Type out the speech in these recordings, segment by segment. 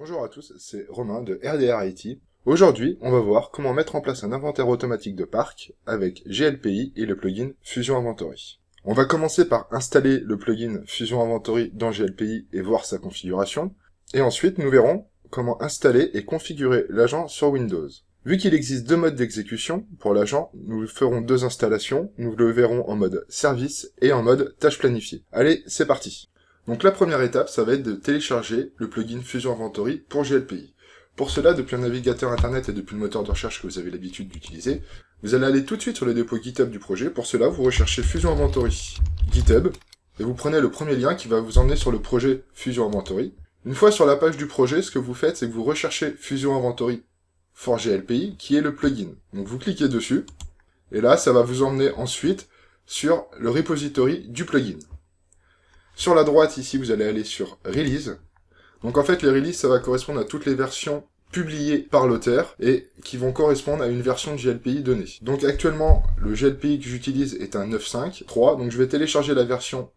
Bonjour à tous, c'est Romain de RDR IT. Aujourd'hui, on va voir comment mettre en place un inventaire automatique de parc avec GLPI et le plugin Fusion Inventory. On va commencer par installer le plugin Fusion Inventory dans GLPI et voir sa configuration. Et ensuite, nous verrons comment installer et configurer l'agent sur Windows. Vu qu'il existe deux modes d'exécution, pour l'agent, nous ferons deux installations. Nous le verrons en mode service et en mode tâche planifiée. Allez, c'est parti. Donc la première étape, ça va être de télécharger le plugin Fusion Inventory pour GLPI. Pour cela, depuis un navigateur internet et depuis le moteur de recherche que vous avez l'habitude d'utiliser, vous allez aller tout de suite sur le dépôt GitHub du projet. Pour cela, vous recherchez Fusion Inventory GitHub et vous prenez le premier lien qui va vous emmener sur le projet Fusion Inventory. Une fois sur la page du projet, ce que vous faites, c'est que vous recherchez Fusion Inventory for GLPI, qui est le plugin. Donc vous cliquez dessus, et là, ça va vous emmener ensuite sur le repository du plugin. Sur la droite, ici, vous allez aller sur Release. Donc en fait, les releases, ça va correspondre à toutes les versions publiées par l'auteur et qui vont correspondre à une version de GLPI donnée. Donc actuellement, le GLPI que j'utilise est un 9.5.3, donc je vais télécharger la version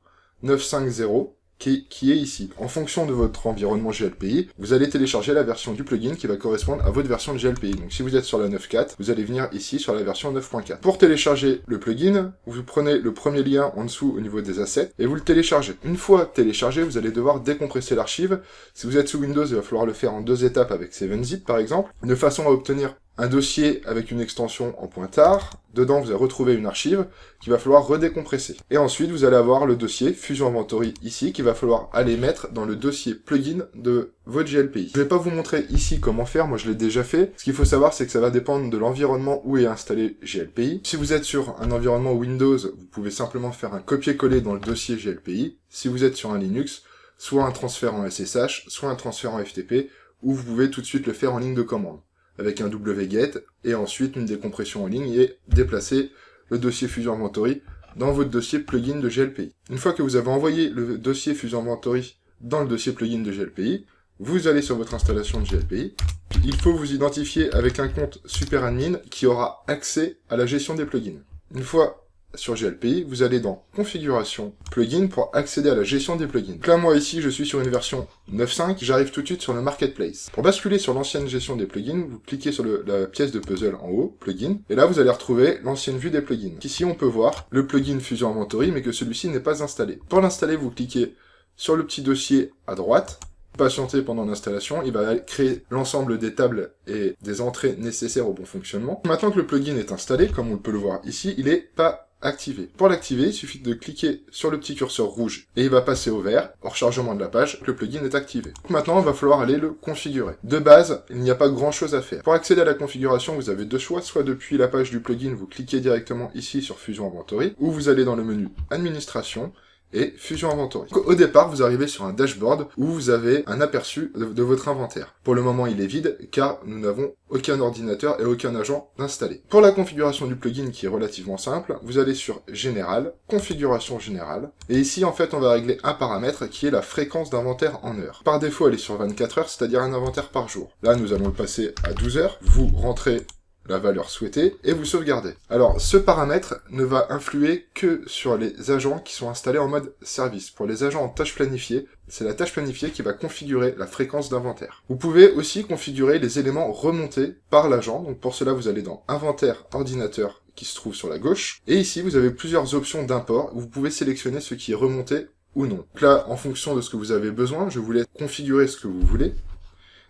9.5.0 qui est ici. En fonction de votre environnement GLPI, vous allez télécharger la version du plugin qui va correspondre à votre version de GLPI. Donc si vous êtes sur la 9.4, vous allez venir ici sur la version 9.4. Pour télécharger le plugin, vous prenez le premier lien en dessous au niveau des assets et vous le téléchargez. Une fois téléchargé, vous allez devoir décompresser l'archive. Si vous êtes sous Windows, il va falloir le faire en deux étapes avec 7-zip par exemple, de façon à obtenir un dossier avec une extension en pointard. Dedans, vous allez retrouver une archive qu'il va falloir redécompresser. Et ensuite, vous allez avoir le dossier Fusion Inventory ici qu'il va falloir aller mettre dans le dossier plugin de votre GLPI. Je vais pas vous montrer ici comment faire, moi je l'ai déjà fait. Ce qu'il faut savoir, c'est que ça va dépendre de l'environnement où est installé GLPI. Si vous êtes sur un environnement Windows, vous pouvez simplement faire un copier-coller dans le dossier GLPI. Si vous êtes sur un Linux, soit un transfert en SSH, soit un transfert en FTP, ou vous pouvez tout de suite le faire en ligne de commande avec un wget, et ensuite une décompression en ligne et déplacer le dossier Fusion Inventory dans votre dossier plugin de GLPI. Une fois que vous avez envoyé le dossier Fusion Inventory dans le dossier plugin de GLPI, vous allez sur votre installation de GLPI. Il faut vous identifier avec un compte SuperAdmin qui aura accès à la gestion des plugins. Une fois sur GLPI, vous allez dans Configuration, Plugin pour accéder à la gestion des plugins. Donc là, moi ici, je suis sur une version 9.5, j'arrive tout de suite sur le Marketplace. Pour basculer sur l'ancienne gestion des plugins, vous cliquez sur la pièce de puzzle en haut, Plugin, et là, vous allez retrouver l'ancienne vue des plugins. Ici, on peut voir le plugin Fusion Inventory, mais que celui-ci n'est pas installé. Pour l'installer, vous cliquez sur le petit dossier à droite, patienter pendant l'installation, il va créer l'ensemble des tables et des entrées nécessaires au bon fonctionnement. Maintenant que le plugin est installé, comme on peut le voir ici, il est pas activé. Pour l'activer, il suffit de cliquer sur le petit curseur rouge et il va passer au vert. Au rechargement de la page, le plugin est activé. Donc maintenant, il va falloir aller le configurer. De base, il n'y a pas grand chose à faire. Pour accéder à la configuration, vous avez deux choix. Soit depuis la page du plugin, vous cliquez directement ici sur Fusion Inventory, ou vous allez dans le menu Administration et Fusion Inventory. Au départ, vous arrivez sur un dashboard où vous avez un aperçu de votre inventaire. Pour le moment, il est vide car nous n'avons aucun ordinateur et aucun agent installé. Pour la configuration du plugin qui est relativement simple, vous allez sur Général, Configuration Générale, et ici, en fait, on va régler un paramètre qui est la fréquence d'inventaire en heures. Par défaut, elle est sur 24 heures, c'est-à-dire un inventaire par jour. Là, nous allons le passer à 12 heures. Vous rentrez la valeur souhaitée, et vous sauvegardez. Alors, ce paramètre ne va influer que sur les agents qui sont installés en mode service. Pour les agents en tâche planifiée, c'est la tâche planifiée qui va configurer la fréquence d'inventaire. Vous pouvez aussi configurer les éléments remontés par l'agent, donc pour cela, vous allez dans Inventaire Ordinateur, qui se trouve sur la gauche, et ici, vous avez plusieurs options d'import, où vous pouvez sélectionner ce qui est remonté ou non. Donc là, en fonction de ce que vous avez besoin, je vous laisse configurer ce que vous voulez,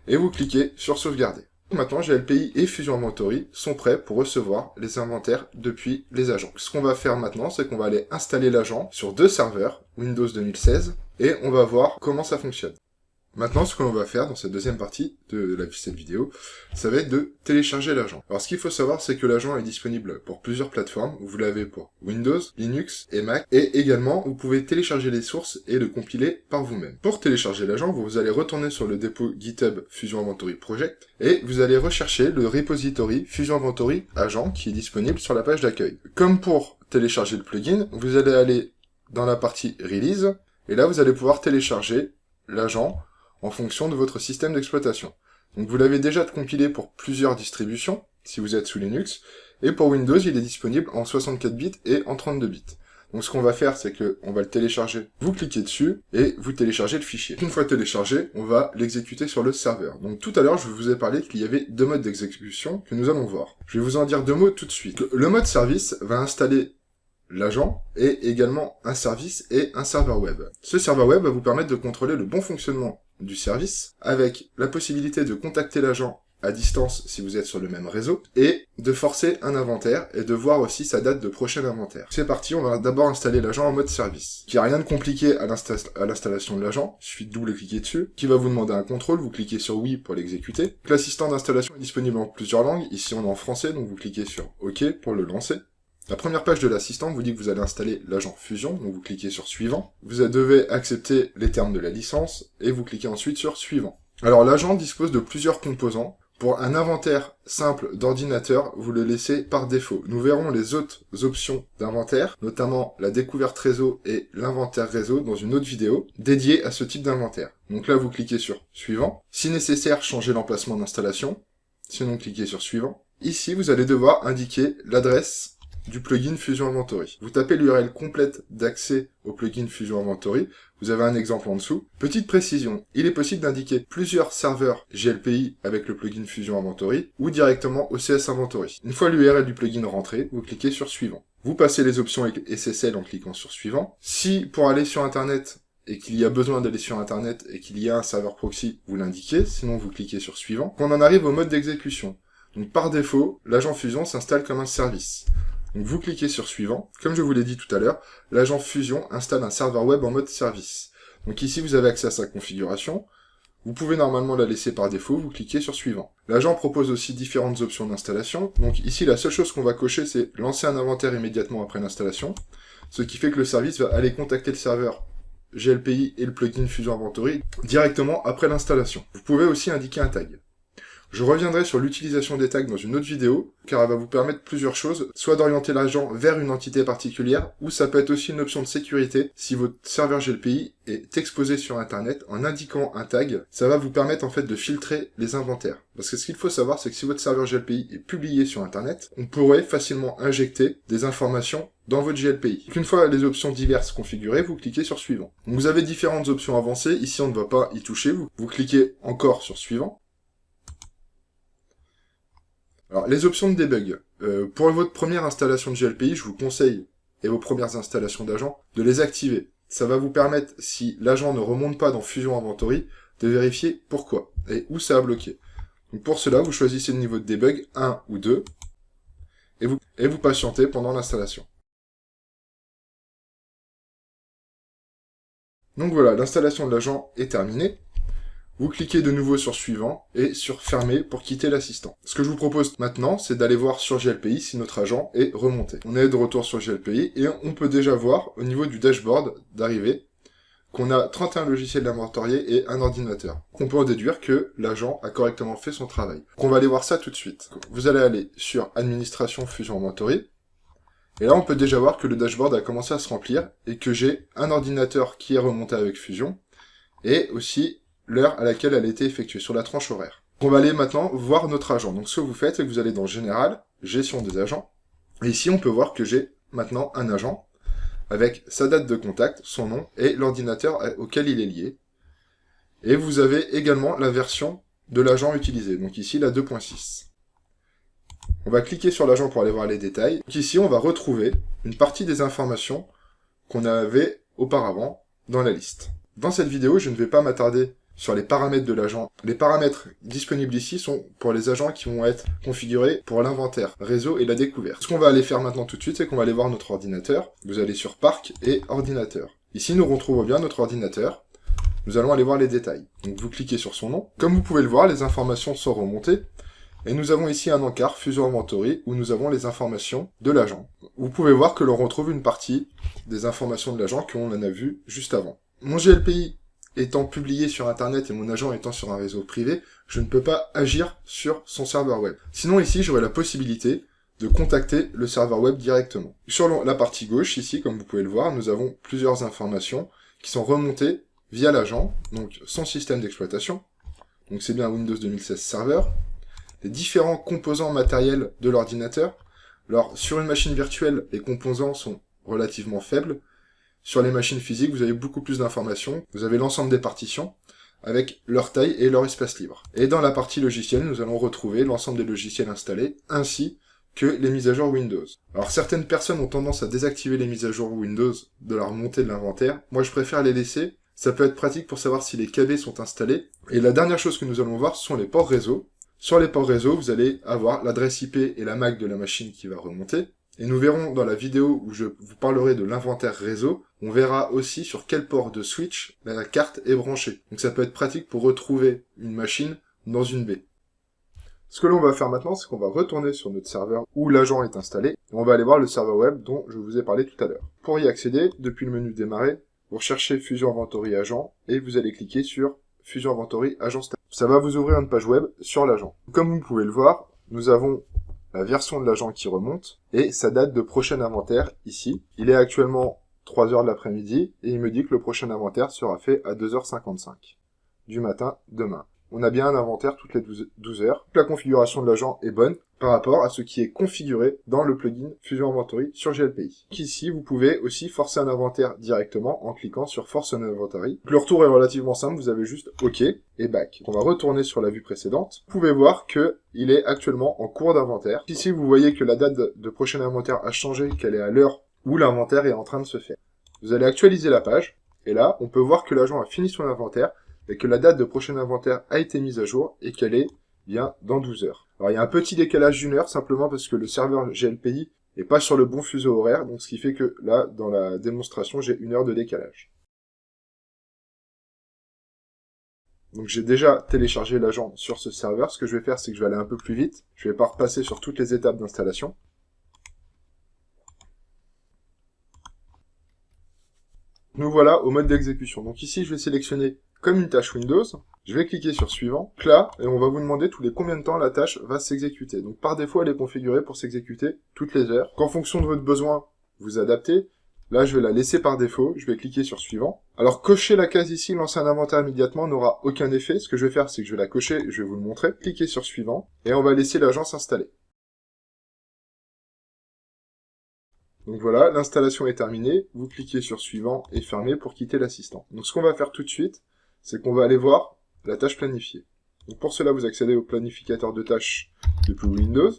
et vous cliquez sur Sauvegarder. Maintenant, GLPI et Fusion Inventory sont prêts pour recevoir les inventaires depuis les agents. Ce qu'on va faire maintenant, c'est qu'on va aller installer l'agent sur deux serveurs, Windows 2016, et on va voir comment ça fonctionne. Maintenant, ce que l'on va faire dans cette deuxième partie de cette vidéo, ça va être de télécharger l'agent. Alors, ce qu'il faut savoir, c'est que l'agent est disponible pour plusieurs plateformes. Vous l'avez pour Windows, Linux et Mac. Et également, vous pouvez télécharger les sources et le compiler par vous-même. Pour télécharger l'agent, vous allez retourner sur le dépôt GitHub Fusion Inventory Project et vous allez rechercher le repository Fusion Inventory Agent qui est disponible sur la page d'accueil. Comme pour télécharger le plugin, vous allez aller dans la partie Release et là, vous allez pouvoir télécharger l'agent en fonction de votre système d'exploitation. Donc vous l'avez déjà compilé pour plusieurs distributions, si vous êtes sous Linux, et pour Windows, il est disponible en 64 bits et en 32 bits. Donc ce qu'on va faire, c'est que on va le télécharger. Vous cliquez dessus et vous téléchargez le fichier. Une fois téléchargé, on va l'exécuter sur le serveur. Donc tout à l'heure, je vous ai parlé qu'il y avait 2 modes d'exécution que nous allons voir. Je vais vous en dire 2 mots tout de suite. Le mode service va installer l'agent et également un service et un serveur web. Ce serveur web va vous permettre de contrôler le bon fonctionnement du service avec la possibilité de contacter l'agent à distance si vous êtes sur le même réseau, et de forcer un inventaire et de voir aussi sa date de prochain inventaire. C'est parti, on va d'abord installer l'agent en mode service. Il n'y a rien de compliqué à l'installation de l'agent, il suffit de double-cliquer dessus, qui va vous demander un contrôle, vous cliquez sur oui pour l'exécuter. L'assistant d'installation est disponible en plusieurs langues, ici on est en français, donc vous cliquez sur OK pour le lancer. La première page de l'assistant vous dit que vous allez installer l'agent Fusion, donc vous cliquez sur suivant. Vous devez accepter les termes de la licence, et vous cliquez ensuite sur suivant. Alors l'agent dispose de plusieurs composants. Pour un inventaire simple d'ordinateur, vous le laissez par défaut. Nous verrons les autres options d'inventaire, notamment la découverte réseau et l'inventaire réseau dans une autre vidéo dédiée à ce type d'inventaire. Donc là, vous cliquez sur suivant. Si nécessaire, changez l'emplacement d'installation. Sinon, cliquez sur suivant. Ici, vous allez devoir indiquer l'adresse du plugin Fusion Inventory. Vous tapez l'URL complète d'accès au plugin Fusion Inventory. Vous avez un exemple en dessous. Petite précision, il est possible d'indiquer plusieurs serveurs GLPI avec le plugin Fusion Inventory ou directement OCS Inventory. Une fois l'URL du plugin rentré, vous cliquez sur suivant. Vous passez les options avec SSL en cliquant sur suivant. Si pour aller sur Internet et qu'il y a besoin d'aller sur Internet et qu'il y a un serveur proxy, vous l'indiquez, sinon vous cliquez sur suivant. On en arrive au mode d'exécution. Donc par défaut, l'agent Fusion s'installe comme un service. Donc vous cliquez sur suivant. Comme je vous l'ai dit tout à l'heure, l'agent Fusion installe un serveur web en mode service. Donc ici vous avez accès à sa configuration. Vous pouvez normalement la laisser par défaut, vous cliquez sur suivant. L'agent propose aussi différentes options d'installation. Donc ici la seule chose qu'on va cocher, c'est lancer un inventaire immédiatement après l'installation. Ce qui fait que le service va aller contacter le serveur GLPI et le plugin Fusion Inventory directement après l'installation. Vous pouvez aussi indiquer un tag. Je reviendrai sur l'utilisation des tags dans une autre vidéo, car elle va vous permettre plusieurs choses, soit d'orienter l'agent vers une entité particulière, ou ça peut être aussi une option de sécurité. Si votre serveur GLPI est exposé sur Internet, en indiquant un tag, ça va vous permettre en fait de filtrer les inventaires. Parce que ce qu'il faut savoir, c'est que si votre serveur GLPI est publié sur Internet, on pourrait facilement injecter des informations dans votre GLPI. Une fois les options diverses configurées, vous cliquez sur suivant. Donc vous avez différentes options avancées, ici on ne va pas y toucher, vous cliquez encore sur suivant. Alors, les options de debug. Pour votre première installation de GLPI, je vous conseille, et vos premières installations d'agents, de les activer. Ça va vous permettre, si l'agent ne remonte pas dans Fusion Inventory, de vérifier pourquoi, et où ça a bloqué. Donc pour cela, vous choisissez le niveau de debug 1 ou 2, et vous patientez pendant l'installation. Donc voilà, l'installation de l'agent est terminée. Vous cliquez de nouveau sur suivant et sur fermer pour quitter l'assistant. Ce que je vous propose maintenant, c'est d'aller voir sur GLPI si notre agent est remonté. On est de retour sur GLPI et on peut déjà voir au niveau du dashboard d'arrivée qu'on a 31 logiciels inventoriés et un ordinateur. On peut en déduire que l'agent a correctement fait son travail. Donc on va aller voir ça tout de suite. Vous allez aller sur Administration Fusion Inventory. Et là, on peut déjà voir que le dashboard a commencé à se remplir et que j'ai un ordinateur qui est remonté avec Fusion et aussi l'heure à laquelle elle a été effectuée, sur la tranche horaire. On va aller maintenant voir notre agent. Donc ce que vous faites, c'est que vous allez dans Général, Gestion des agents, et ici on peut voir que j'ai maintenant un agent, avec sa date de contact, son nom, et l'ordinateur auquel il est lié. Et vous avez également la version de l'agent utilisé, donc ici la 2.6. On va cliquer sur l'agent pour aller voir les détails. Donc ici on va retrouver une partie des informations qu'on avait auparavant dans la liste. Dans cette vidéo, je ne vais pas m'attarder sur les paramètres de l'agent. Les paramètres disponibles ici sont pour les agents qui vont être configurés pour l'inventaire, réseau et la découverte. Ce qu'on va aller faire maintenant tout de suite, c'est qu'on va aller voir notre ordinateur. Vous allez sur Parc et Ordinateur. Ici, nous retrouvons bien notre ordinateur. Nous allons aller voir les détails. Donc vous cliquez sur son nom. Comme vous pouvez le voir, les informations sont remontées. Et nous avons ici un encart Fusion Inventory où nous avons les informations de l'agent. Vous pouvez voir que l'on retrouve une partie des informations de l'agent qu'on en a vu juste avant. Mon GLPI étant publié sur Internet et mon agent étant sur un réseau privé, je ne peux pas agir sur son serveur web. Sinon ici, j'aurai la possibilité de contacter le serveur web directement. Sur la partie gauche, ici, comme vous pouvez le voir, nous avons plusieurs informations qui sont remontées via l'agent, donc son système d'exploitation, donc c'est bien Windows 2016 Server, les différents composants matériels de l'ordinateur. Alors, sur une machine virtuelle, les composants sont relativement faible. Sur les machines physiques, vous avez beaucoup plus d'informations. Vous avez l'ensemble des partitions, avec leur taille et leur espace libre. Et dans la partie logicielle, nous allons retrouver l'ensemble des logiciels installés, ainsi que les mises à jour Windows. Alors certaines personnes ont tendance à désactiver les mises à jour Windows de la remontée de l'inventaire. Moi je préfère les laisser, ça peut être pratique pour savoir si les KB sont installés. Et la dernière chose que nous allons voir sont les ports réseau. Sur les ports réseau, vous allez avoir l'adresse IP et la MAC de la machine qui va remonter. Et nous verrons dans la vidéo où je vous parlerai de l'inventaire réseau, on verra aussi sur quel port de switch la carte est branchée. Donc ça peut être pratique pour retrouver une machine dans une baie. Ce que l'on va faire maintenant, c'est qu'on va retourner sur notre serveur où l'agent est installé, et on va aller voir le serveur web dont je vous ai parlé tout à l'heure. Pour y accéder, depuis le menu démarrer, vous recherchez Fusion Inventory Agent, et vous allez cliquer sur Fusion Inventory Agent Static. Ça va vous ouvrir une page web sur l'agent. Comme vous pouvez le voir, nous avons la version de l'agent qui remonte, et sa date de prochain inventaire ici. Il est actuellement 3h de l'après-midi, et il me dit que le prochain inventaire sera fait à 2h55 du matin demain. On a bien un inventaire toutes les 12 heures. La configuration de l'agent est bonne par rapport à ce qui est configuré dans le plugin Fusion Inventory sur GLPI. Ici, vous pouvez aussi forcer un inventaire directement en cliquant sur Force an Inventory. Le retour est relativement simple, vous avez juste OK et Back. On va retourner sur la vue précédente. Vous pouvez voir que il est actuellement en cours d'inventaire. Ici, vous voyez que la date de prochain inventaire a changé, qu'elle est à l'heure où l'inventaire est en train de se faire. Vous allez actualiser la page, et là, on peut voir que l'agent a fini son inventaire, et que la date de prochain inventaire a été mise à jour, et qu'elle est bien dans 12 heures. Alors il y a un petit décalage d'une heure, simplement parce que le serveur GLPI n'est pas sur le bon fuseau horaire, donc ce qui fait que là, dans la démonstration, j'ai 1 heure de décalage. Donc j'ai déjà téléchargé l'agent sur ce serveur. Ce que je vais faire, c'est que je vais aller un peu plus vite. Je vais pas repasser sur toutes les étapes d'installation. Nous voilà au mode d'exécution. Donc ici, je vais sélectionner comme une tâche Windows. Je vais cliquer sur Suivant. Là, et on va vous demander tous les combien de temps la tâche va s'exécuter. Donc par défaut, elle est configurée pour s'exécuter toutes les heures. En fonction de votre besoin, vous adaptez. Là, je vais la laisser par défaut. Je vais cliquer sur Suivant. Alors, cocher la case ici, lancer un inventaire immédiatement, n'aura aucun effet. Ce que je vais faire, c'est que je vais la cocher et je vais vous le montrer. Cliquez sur Suivant. Et on va laisser l'agent s'installer. Donc voilà, l'installation est terminée. Vous cliquez sur Suivant et Fermer pour quitter l'assistant. Donc ce qu'on va faire tout de suite, c'est qu'on va aller voir la tâche planifiée. Donc pour cela, vous accédez au planificateur de tâches depuis Windows.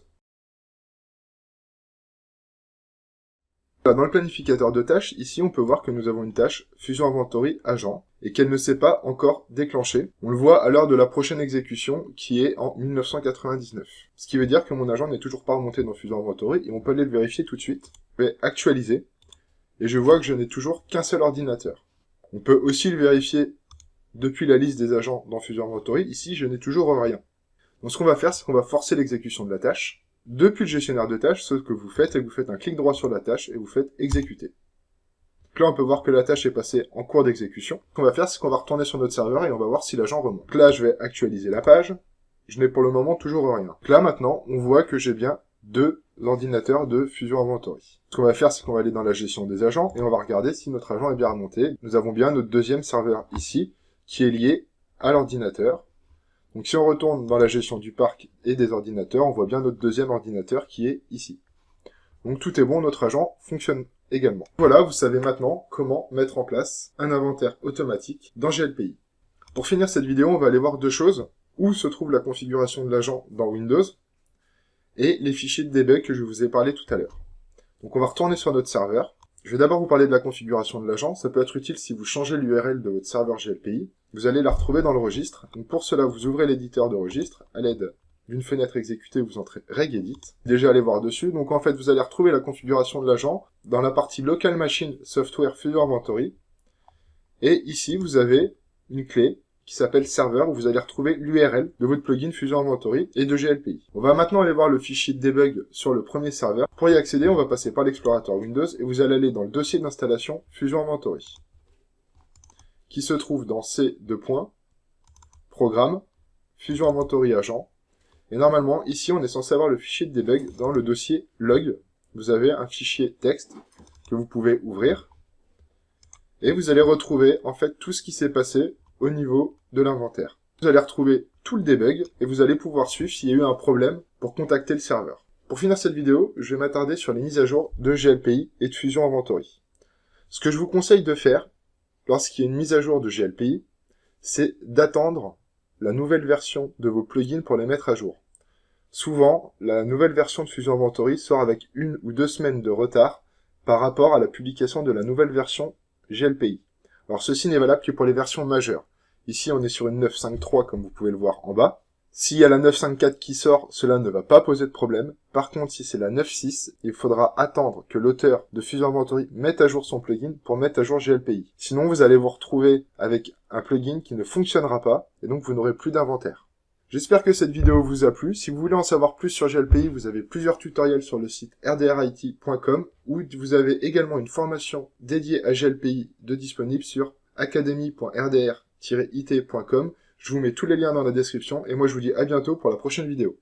Dans le planificateur de tâches, ici, on peut voir que nous avons une tâche Fusion Inventory Agent et qu'elle ne s'est pas encore déclenchée. On le voit à l'heure de la prochaine exécution qui est en 1999. Ce qui veut dire que mon agent n'est toujours pas remonté dans Fusion Inventory et on peut aller le vérifier tout de suite. Je vais actualiser et je vois que je n'ai toujours qu'un seul ordinateur. On peut aussi le vérifier depuis la liste des agents dans Fusion Inventory. Ici, je n'ai toujours rien. Donc ce qu'on va faire, c'est qu'on va forcer l'exécution de la tâche. Depuis le gestionnaire de tâches, ce que vous faites, c'est que vous faites un clic droit sur la tâche et vous faites exécuter. Donc là, on peut voir que la tâche est passée en cours d'exécution. Ce qu'on va faire, c'est qu'on va retourner sur notre serveur et on va voir si l'agent remonte. Donc là, je vais actualiser la page. Je n'ai pour le moment toujours rien. Donc là, maintenant, on voit que j'ai bien 2 ordinateurs de Fusion Inventory. Ce qu'on va faire, c'est qu'on va aller dans la gestion des agents et on va regarder si notre agent est bien remonté. Nous avons bien notre deuxième serveur ici, qui est lié à l'ordinateur. Donc si on retourne dans la gestion du parc et des ordinateurs, on voit bien notre deuxième ordinateur qui est ici. Donc tout est bon, notre agent fonctionne également. Voilà, vous savez maintenant comment mettre en place un inventaire automatique dans GLPI. Pour finir cette vidéo, on va aller voir deux choses. Où se trouve la configuration de l'agent dans Windows et les fichiers de debug que je vous ai parlé tout à l'heure. Donc on va retourner sur notre serveur. Je vais d'abord vous parler de la configuration de l'agent. Ça peut être utile si vous changez l'URL de votre serveur GLPI. Vous allez la retrouver dans le registre. Donc pour cela, vous ouvrez l'éditeur de registre. À l'aide d'une fenêtre exécutée, vous entrez regedit. Déjà, allez voir dessus. Donc en fait, vous allez retrouver la configuration de l'agent dans la partie Local Machine Software Fusion Inventory. Et ici, vous avez une clé qui s'appelle serveur, où vous allez retrouver l'URL de votre plugin Fusion Inventory et de GLPI. On va maintenant aller voir le fichier de debug sur le premier serveur. Pour y accéder, on va passer par l'explorateur Windows et vous allez aller dans le dossier d'installation Fusion Inventory, qui se trouve dans ces deux points, Programme, Fusion Inventory Agent. Et normalement, ici, on est censé avoir le fichier de debug dans le dossier Log. Vous avez un fichier texte que vous pouvez ouvrir. Et vous allez retrouver, en fait, tout ce qui s'est passé au niveau de l'inventaire. Vous allez retrouver tout le debug et vous allez pouvoir suivre s'il y a eu un problème pour contacter le serveur. Pour finir cette vidéo, je vais m'attarder sur les mises à jour de GLPI et de Fusion Inventory. Ce que je vous conseille de faire, lorsqu'il y a une mise à jour de GLPI, c'est d'attendre la nouvelle version de vos plugins pour les mettre à jour. Souvent, la nouvelle version de Fusion Inventory sort avec 1 ou 2 semaines de retard par rapport à la publication de la nouvelle version GLPI. Alors ceci n'est valable que pour les versions majeures. Ici, on est sur une 9.5.3 comme vous pouvez le voir en bas. S'il y a la 9.5.4 qui sort, cela ne va pas poser de problème. Par contre, si c'est la 9.6, il faudra attendre que l'auteur de Fusion Inventory mette à jour son plugin pour mettre à jour GLPI. Sinon, vous allez vous retrouver avec un plugin qui ne fonctionnera pas et donc vous n'aurez plus d'inventaire. J'espère que cette vidéo vous a plu. Si vous voulez en savoir plus sur GLPI, vous avez plusieurs tutoriels sur le site rdrit.com où vous avez également une formation dédiée à GLPI de disponible sur academy.rdr-it.com. Je vous mets tous les liens dans la description et moi je vous dis à bientôt pour la prochaine vidéo.